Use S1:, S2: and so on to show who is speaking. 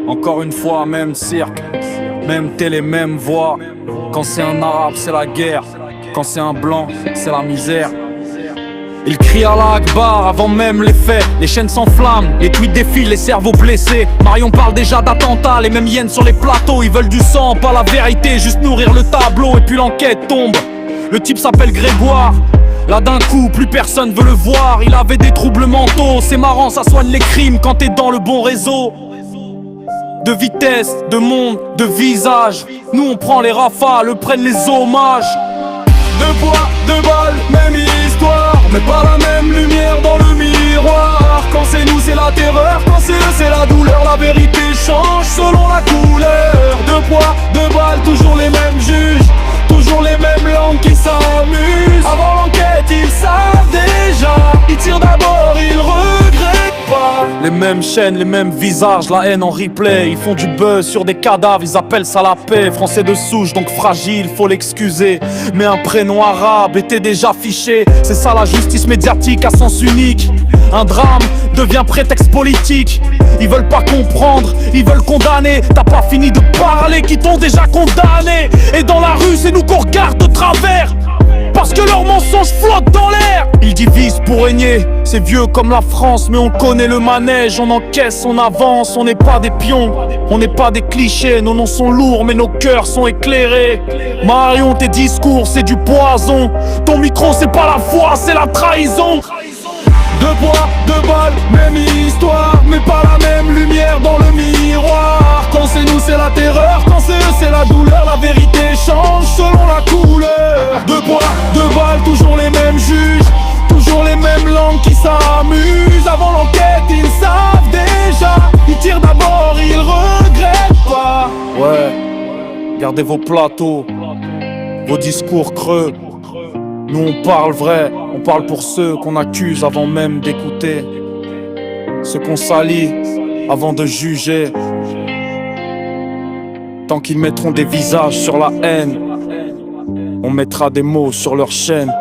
S1: Encore une fois, même cirque, même télé, même voix. Quand c'est un arabe, c'est la guerre. Quand c'est un blanc, c'est la misère. Ils crient à la Akbar avant même les faits. Les chaînes s'enflamment, les tweets défilent, les cerveaux blessés. Marion parle déjà d'attentats, les mêmes hyènes sur les plateaux. Ils veulent du sang, pas la vérité, juste nourrir le tableau. Et puis l'enquête tombe. Le type s'appelle Grégoire. Là d'un coup, plus personne veut le voir. Il avait des troubles mentaux. C'est marrant, ça soigne les crimes quand t'es dans le bon réseau. De vitesse, de monde, de visage. Nous on prend les rafales, prennent les hommages. Deux poids, deux balles, même histoire, mais pas la même lumière dans le miroir. Quand c'est nous c'est la terreur, quand c'est eux c'est la douleur. La vérité change selon la couleur. Deux poids, deux balles, toujours les mêmes juges, toujours les mêmes langues qui s'amusent. Avant l'enquête ils savent déjà, ils tirent d'abord, ils regrettent pas. Les mêmes chaînes, les mêmes visages, la haine en replay. Ils font du buzz sur des cadavres, ils appellent ça la paix. Français de souche, donc fragile, faut l'excuser. Mais un prénom arabe était déjà fiché. C'est ça la justice médiatique à sens unique. Un drame devient prétexte politique. Ils veulent pas comprendre, ils veulent condamner. T'as pas fini de parler, qui t'ont déjà condamné. Et dans la rue c'est nous qu'on regarde de travers, parce que leurs mensonges flottent dans l'air. Ils divisent pour régner, c'est vieux comme la France. Mais on connaît le manège, on encaisse, on avance. On n'est pas des pions, on n'est pas des clichés. Nos noms sont lourds mais nos cœurs sont éclairés. Marion, tes discours c'est du poison. Ton micro c'est pas la foi, c'est la trahison. Deux poids, deux balles, même histoire, mais pas la même lumière dans le miroir. Quand c'est nous c'est la terreur, quand c'est eux c'est la douleur. La vérité change selon la couleur. Deux poids, deux balles, toujours les mêmes juges, toujours les mêmes langues qui s'amusent. Avant l'enquête ils savent déjà, ils tirent d'abord, ils regrettent pas. Ouais, gardez vos plateaux, vos discours creux. Nous on parle vrai, on parle pour ceux qu'on accuse avant même d'écouter, ceux qu'on salit avant de juger. Tant qu'ils mettront des visages sur la haine, on mettra des mots sur leur chaîne.